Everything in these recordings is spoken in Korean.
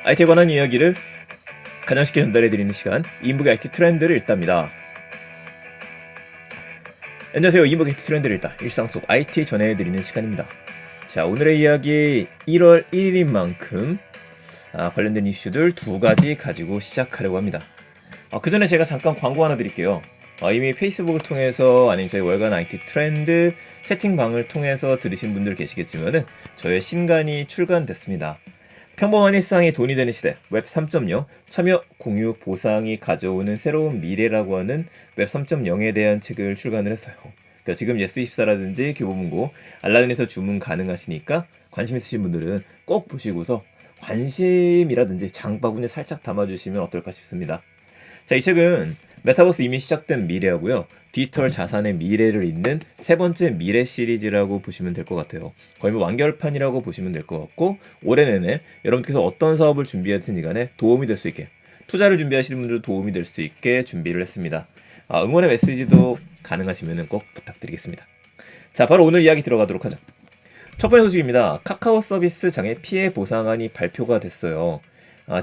IT에 관한 이야기를 가장 쉽게 전달해드리는 시간, 이인북의 IT 트렌드를 읽답니다. 안녕하세요. 이인북의 IT 트렌드를 읽다, 일상 속 IT 전해드리는 시간입니다. 자, 오늘의 이야기 1월 1일인 만큼 관련된 이슈들 두 가지 가지고 시작하려고 합니다. 그 전에 제가 잠깐 광고 하나 드릴게요. 이미 페이스북을 통해서 아니면 저희 월간 IT 트렌드 채팅방을 통해서 들으신 분들 계시겠지만은 저의 신간이 출간됐습니다. 평범한 일상이 돈이 되는 시대, 웹 3.0, 참여, 공유, 보상이 가져오는 새로운 미래라고 하는 웹 3.0에 대한 책을 출간을 했어요. 그러니까 지금 예스24라든지 교보문고, 알라딘에서 주문 가능하시니까 관심 있으신 분들은 꼭 보시고서 관심이라든지 장바구니에 살짝 담아주시면 어떨까 싶습니다. 자, 이 책은 메타버스 이미 시작된 미래하고요, 디지털 자산의 미래를 잇는 세 번째 미래 시리즈라고 보시면 될 것 같아요. 거의 뭐 완결판이라고 보시면 될 것 같고, 올해 내내 여러분께서 어떤 사업을 준비하든지 간에 도움이 될 수 있게, 투자를 준비하시는 분들도 도움이 될 수 있게 준비를 했습니다. 응원의 메시지도 가능하시면 꼭 부탁드리겠습니다. 자, 바로 오늘 이야기 들어가도록 하죠. 첫 번째 소식입니다. 카카오 서비스 장애 피해 보상안이 발표가 됐어요.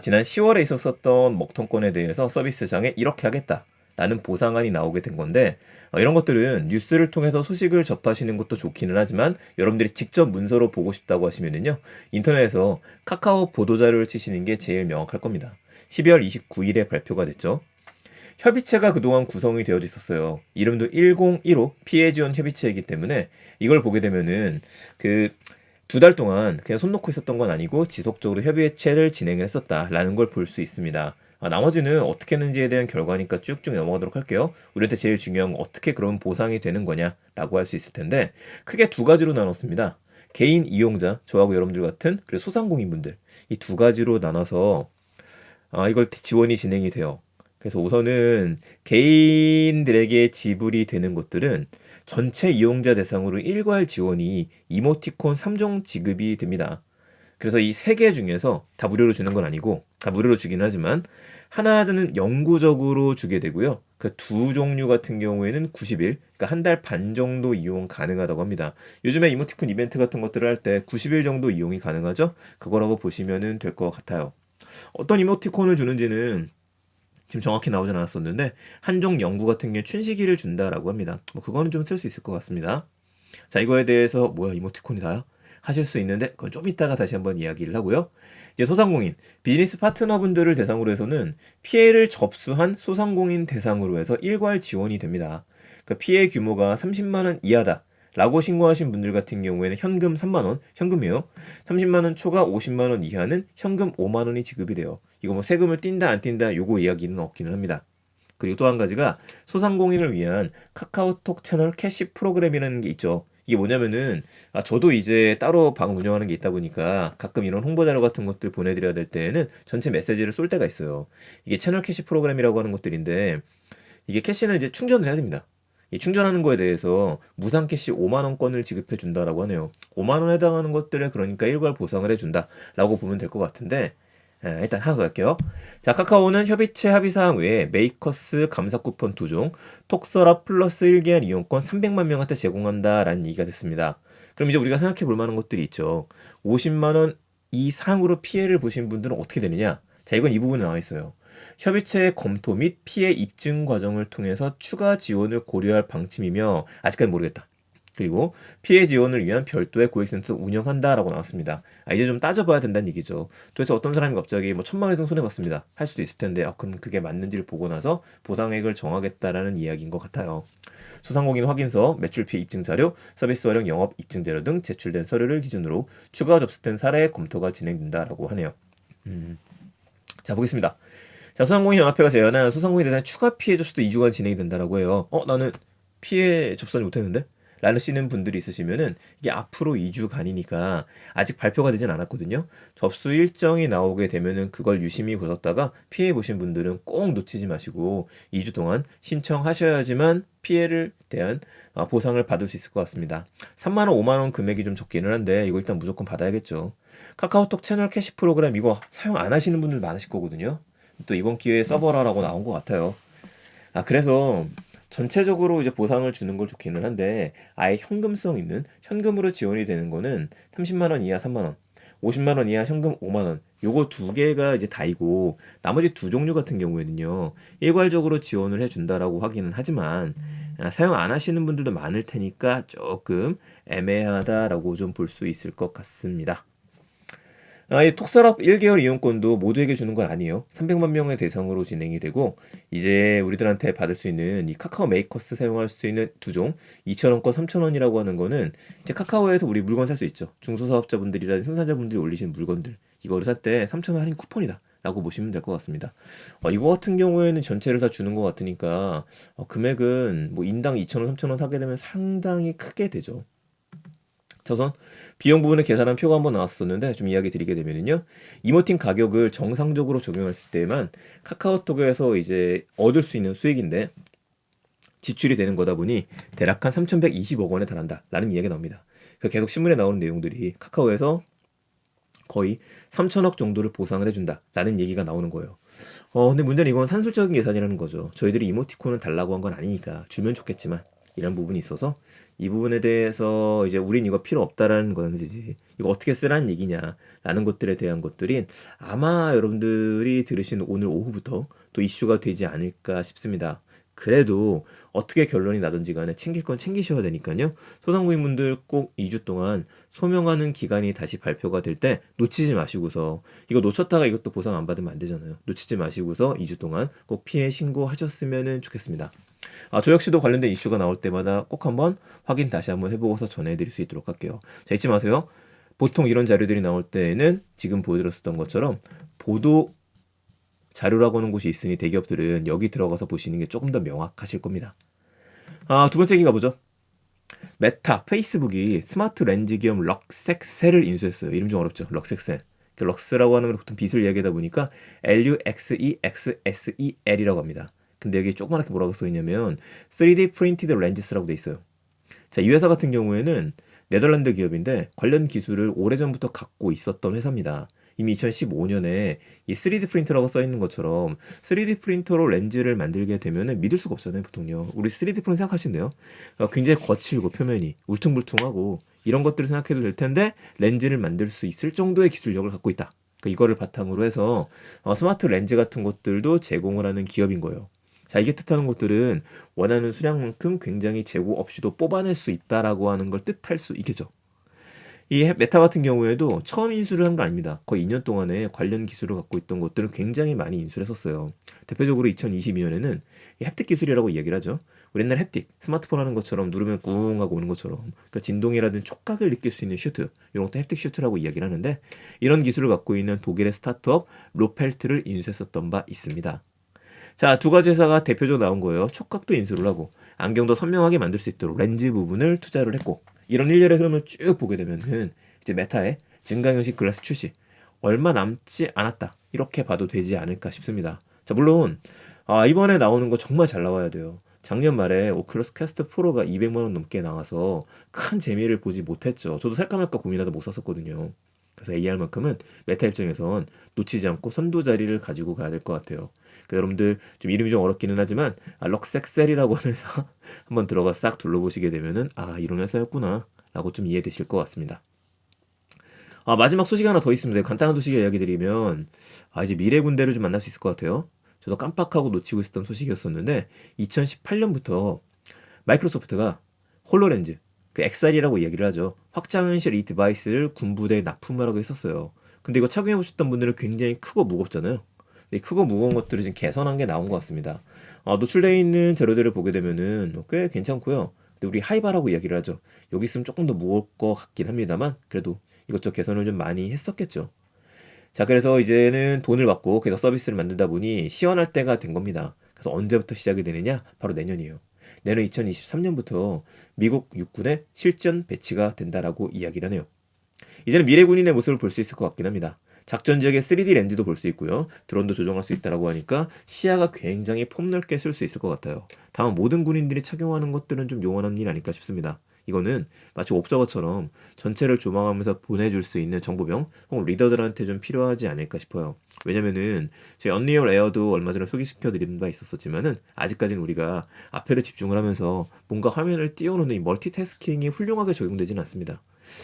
지난 10월에 있었던 먹통건에 대해서 서비스장에 이렇게 하겠다 라는 보상안이 나오게 된 건데, 이런 것들은 뉴스를 통해서 소식을 접하시는 것도 좋기는 하지만 여러분들이 직접 문서로 보고 싶다고 하시면은요, 인터넷에서 카카오 보도자료를 치시는 게 제일 명확할 겁니다. 12월 29일에 발표가 됐죠. 협의체가 그동안 구성이 되어져 있었어요. 이름도 1015 피해 지원 협의체이기 때문에 이걸 보게 되면은 두 달 동안 그냥 손 놓고 있었던 건 아니고 지속적으로 협의체를 진행을 했었다라는 걸 볼 수 있습니다. 나머지는 어떻게 했는지에 대한 결과니까 쭉쭉 넘어가도록 할게요. 우리한테 제일 중요한 건 어떻게 그런 보상이 되는 거냐라고 할 수 있을 텐데, 크게 두 가지로 나눴습니다. 개인 이용자, 저하고 여러분들 같은, 그리고 소상공인분들, 이 두 가지로 나눠서 이걸 지원이 진행이 돼요. 그래서 우선은 개인들에게 지불이 되는 것들은 전체 이용자 대상으로 일괄 지원이 이모티콘 3종 지급이 됩니다. 그래서 이 세 개 중에서 다 무료로 주는 건 아니고, 다 무료로 주긴 하지만 하나는 영구적으로 주게 되고요. 그 두 종류 같은 경우에는 90일, 그러니까 한 달 반 정도 이용 가능하다고 합니다. 요즘에 이모티콘 이벤트 같은 것들을 할 때 90일 정도 이용이 가능하죠? 그거라고 보시면 될 것 같아요. 어떤 이모티콘을 주는지는 지금 정확히 나오진 않았었는데, 한종 영구 같은 경우에 춘식이를 준다라고 합니다. 그거는 좀 쓸 수 있을 것 같습니다. 자, 이거에 대해서 뭐야 이모티콘이 다야? 하실 수 있는데 그건 좀 이따가 다시 한번 이야기를 하고요. 이제 소상공인, 비즈니스 파트너분들을 대상으로 해서는 피해를 접수한 소상공인 대상으로 해서 일괄 지원이 됩니다. 그러니까 피해 규모가 30만 원 이하다 라고 신고하신 분들 같은 경우에는 현금 3만 원, 현금이에요. 30만 원 초과 50만 원 이하는 현금 5만 원이 지급이 돼요. 이거 뭐 세금을 띈다 안 띈다 요거 이야기는 없기는 합니다. 그리고 또 한 가지가 소상공인을 위한 카카오톡 채널 캐시 프로그램이라는 게 있죠. 이게 뭐냐면은 저도 이제 따로 방 운영하는 게 있다 보니까 가끔 이런 홍보 자료 같은 것들 보내드려야 될 때에는 전체 메시지를 쏠 때가 있어요. 이게 채널 캐시 프로그램이라고 하는 것들인데, 이게 캐시는 이제 충전을 해야 됩니다. 이 충전하는 거에 대해서 무상 캐시 5만 원권을 지급해 준다라고 하네요. 5만 원에 해당하는 것들을 그러니까 일괄 보상을 해 준다라고 보면 될 것 같은데, 일단 하나 더 할게요. 자, 카카오는 협의체 합의사항 외에 메이커스 감사 쿠폰 2종, 톡서랍 플러스 1개월 이용권 300만 명한테 제공한다라는 얘기가 됐습니다. 그럼 이제 우리가 생각해 볼 만한 것들이 있죠. 50만 원 이상으로 피해를 보신 분들은 어떻게 되느냐? 자, 이건 이 부분에 나와 있어요. 협의체의 검토 및 피해 입증 과정을 통해서 추가 지원을 고려할 방침이며, 아직까지 모르겠다. 그리고 피해 지원을 위한 별도의 고객센터 운영한다라고 나왔습니다. 이제 좀 따져봐야 된다는 얘기죠. 도대체 어떤 사람이 갑자기 뭐 1,000만 원 이상 손해봤습니다 할 수도 있을 텐데, 그럼 그게 맞는지를 보고 나서 보상액을 정하겠다라는 이야기인 것 같아요. 소상공인 확인서, 매출 피해 입증 자료, 서비스 활용 영업 입증 자료 등 제출된 서류를 기준으로 추가 접수된 사례 검토가 진행된다라고 하네요. 자, 보겠습니다. 자, 소상공인 연합회가 제안한 소상공인에 대한 추가 피해 접수도 2주간 진행이 된다라고 해요. 나는 피해 접수하지 못했는데? 라시는 분들이 있으시면은 이게 앞으로 2주간이니까 아직 발표가 되진 않았거든요. 접수 일정이 나오게 되면은 그걸 유심히 보셨다가 피해 보신 분들은 꼭 놓치지 마시고 2주 동안 신청하셔야지만 피해를 대한 보상을 받을 수 있을 것 같습니다. 3만 원, 5만 원 금액이 좀 적기는 한데 이거 일단 무조건 받아야겠죠. 카카오톡 채널 캐시 프로그램 이거 사용 안 하시는 분들 많으실 거거든요. 또 이번 기회에 써보라라고 나온 것 같아요. 그래서 전체적으로 이제 보상을 주는 걸 좋기는 한데, 아예 현금성 있는 현금으로 지원이 되는 거는 30만 원 이하 3만 원, 50만 원 이하 현금 5만 원. 요거 두 개가 이제 다이고 나머지 두 종류 같은 경우에는요. 일괄적으로 지원을 해준다라고 하기는 하지만 사용 안 하시는 분들도 많을 테니까 조금 애매하다라고 좀 볼 수 있을 것 같습니다. 이 톡서랍 1개월 이용권도 모두에게 주는 건 아니에요. 300만 명의 대상으로 진행이 되고 이제 우리들한테 받을 수 있는 이 카카오 메이커스 사용할 수 있는 두 종 2,000원권 3,000원이라고 하는 거는 이제 카카오에서 우리 물건 살 수 있죠. 중소사업자분들이나 생산자분들이 올리신 물건들 이거를 살 때 3,000원 할인 쿠폰이다 라고 보시면 될 것 같습니다. 이거 같은 경우에는 전체를 다 주는 것 같으니까 금액은 뭐 인당 2,000원 3,000원 사게 되면 상당히 크게 되죠. 자, 우선 비용 부분을 계산한 표가 한번 나왔었는데 좀 이야기 드리게 되면요. 이모틴 가격을 정상적으로 적용했을 때만 카카오톡에서 이제 얻을 수 있는 수익인데 지출이 되는 거다 보니 대략 한 3,120억 원에 달한다 라는 이야기가 나옵니다. 계속 신문에 나오는 내용들이 카카오에서 거의 3천억 정도를 보상을 해준다 라는 얘기가 나오는 거예요. 근데 문제는 이건 산술적인 계산이라는 거죠. 저희들이 이모티콘을 달라고 한 건 아니니까 주면 좋겠지만 이런 부분이 있어서 이 부분에 대해서 이제 우린 이거 필요 없다라는 건지 이거 어떻게 쓰라는 얘기냐라는 것들에 대한 것들이 아마 여러분들이 들으신 오늘 오후부터 또 이슈가 되지 않을까 싶습니다. 그래도 어떻게 결론이 나든지 간에 챙길 건 챙기셔야 되니까요. 소상공인분들 꼭 2주 동안 소명하는 기간이 다시 발표가 될 때 놓치지 마시고서 이거 놓쳤다가 이것도 보상 안 받으면 안 되잖아요. 놓치지 마시고서 2주 동안 꼭 피해 신고하셨으면 좋겠습니다. 저 역시도 관련된 이슈가 나올 때마다 꼭 한번 확인 다시 한번 해보고서 전해드릴 수 있도록 할게요. 자, 잊지 마세요. 보통 이런 자료들이 나올 때에는 지금 보여드렸었던 것처럼 보도 자료라고 하는 곳이 있으니 대기업들은 여기 들어가서 보시는 게 조금 더 명확하실 겁니다. 두 번째 얘기 가보죠. 메타, 페이스북이 스마트 렌즈 기업 럭섹셀을 인수했어요. 이름 좀 어렵죠? 럭섹셀. 럭스라고 하는 건 보통 빛을 이야기하다 보니까 LUXEXSEL이라고 합니다. 근데 여기 조그맣게 뭐라고 써있냐면 3D 프린티드 렌즈스라고 돼 있어요. 자, 이 회사 같은 경우에는 네덜란드 기업인데 관련 기술을 오래전부터 갖고 있었던 회사입니다. 이미 2015년에 이 3D 프린터라고 써 있는 것처럼 3D 프린터로 렌즈를 만들게 되면은 믿을 수가 없잖아요, 보통요. 우리 3D 프린터 생각하시는데요. 굉장히 거칠고 표면이 울퉁불퉁하고 이런 것들을 생각해도 될 텐데 렌즈를 만들 수 있을 정도의 기술력을 갖고 있다. 그러니까 이거를 바탕으로 해서 스마트 렌즈 같은 것들도 제공을 하는 기업인 거예요. 자, 이게 뜻하는 것들은 원하는 수량만큼 굉장히 재고 없이도 뽑아낼 수 있다라고 하는 걸 뜻할 수 있겠죠. 이 메타 같은 경우에도 처음 인수를 한 거 아닙니다. 거의 2년 동안에 관련 기술을 갖고 있던 것들을 굉장히 많이 인수를 했었어요. 대표적으로 2022년에는 햅틱 기술이라고 이야기를 하죠. 우리 옛날 햅틱, 스마트폰 하는 것처럼 누르면 꿍 하고 오는 것처럼 그러니까 진동이라든 촉각을 느낄 수 있는 슈트, 이런 것도 햅틱 슈트라고 이야기를 하는데 이런 기술을 갖고 있는 독일의 스타트업 로펠트를 인수했었던 바 있습니다. 자, 두 가지 회사가 대표적으로 나온 거예요. 촉각도 인수를 하고 안경도 선명하게 만들 수 있도록 렌즈 부분을 투자를 했고 이런 일련의 흐름을 쭉 보게 되면은 이제 메타의 증강현실 글라스 출시 얼마 남지 않았다 이렇게 봐도 되지 않을까 싶습니다. 자, 물론 이번에 나오는 거 정말 잘 나와야 돼요. 작년 말에 오큘러스 퀘스트 프로가 200만 원 넘게 나와서 큰 재미를 보지 못했죠. 저도 살까 말까 고민하다 못 샀었거든요. 그래서 AR만큼은 메타 입장에선 놓치지 않고 선두 자리를 가지고 가야 될 것 같아요. 그러니까 여러분들 좀 이름이 좀 어렵기는 하지만 럭섹셀이라고 하는 회사 한번 들어가 싹 둘러보시게 되면은 이런 회사였구나 라고 좀 이해되실 것 같습니다. 마지막 소식 하나 더 있습니다. 간단한 소식을 이야기 드리면 이제 미래 군대를 좀 만날 수 있을 것 같아요. 저도 깜빡하고 놓치고 있었던 소식이었었는데 2018년부터 마이크로소프트가 홀로렌즈 그 XR이라고 이야기를 하죠. 확장현실 이 디바이스를 군부대에 납품하라고 했었어요. 근데 이거 착용해 보셨던 분들은 굉장히 크고 무겁잖아요. 근데 크고 무거운 것들을 지금 개선한 게 나온 것 같습니다. 노출되어 있는 재료들을 보게 되면은 꽤 괜찮고요. 근데 우리 하이바라고 이야기를 하죠. 여기 있으면 조금 더 무거울 것 같긴 합니다만 그래도 이것저것 개선을 좀 많이 했었겠죠. 자, 그래서 이제는 돈을 받고 계속 서비스를 만들다 보니 시원할 때가 된 겁니다. 그래서 언제부터 시작이 되느냐? 바로 내년이에요. 내년 2023년부터 미국 육군에 실전 배치가 된다라고 이야기를 하네요. 이제는 미래 군인의 모습을 볼 수 있을 것 같긴 합니다. 작전 지역의 3D 렌즈도 볼 수 있고요. 드론도 조종할 수 있다라고 하니까 시야가 굉장히 폭넓게 쓸 수 있을 것 같아요. 다만 모든 군인들이 착용하는 것들은 좀 용언한 일 아닐까 싶습니다. 이거는 마치 옵저버처럼 전체를 조망하면서 보내줄 수 있는 정보병 혹은 리더들한테 좀 필요하지 않을까 싶어요. 왜냐면은 제 언리얼 에어도 얼마 전에 소개시켜 드린 바 있었지만은 아직까지는 우리가 앞에를 집중을 하면서 뭔가 화면을 띄워놓는 이 멀티태스킹이 훌륭하게 적용되지는 않습니다.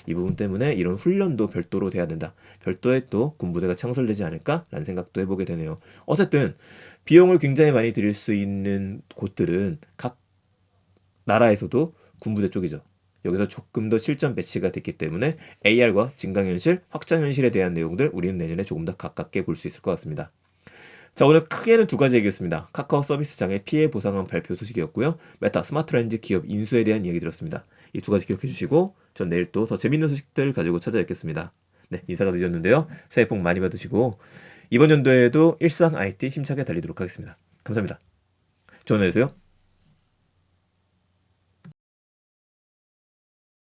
이 부분 때문에 이런 훈련도 별도로 돼야 된다. 별도의 또 군부대가 창설되지 않을까라는 생각도 해보게 되네요. 어쨌든 비용을 굉장히 많이 들일 수 있는 곳들은 각 나라에서도 군부대 쪽이죠. 여기서 조금 더 실전 배치가 됐기 때문에 AR과 증강현실, 확장현실에 대한 내용들 우리는 내년에 조금 더 가깝게 볼 수 있을 것 같습니다. 자, 오늘 크게는 두 가지 얘기였습니다. 카카오 서비스장의 피해 보상안 발표 소식이었고요. 메타 스마트렌즈 기업 인수에 대한 이야기 들었습니다. 이 두 가지 기억해 주시고 전 내일 또 더 재밌는 소식들 가지고 찾아뵙겠습니다. 네, 인사가 늦었는데요. 새해 복 많이 받으시고 이번 연도에도 일상 IT 힘차게 달리도록 하겠습니다. 감사합니다. 좋은 하루 되세요.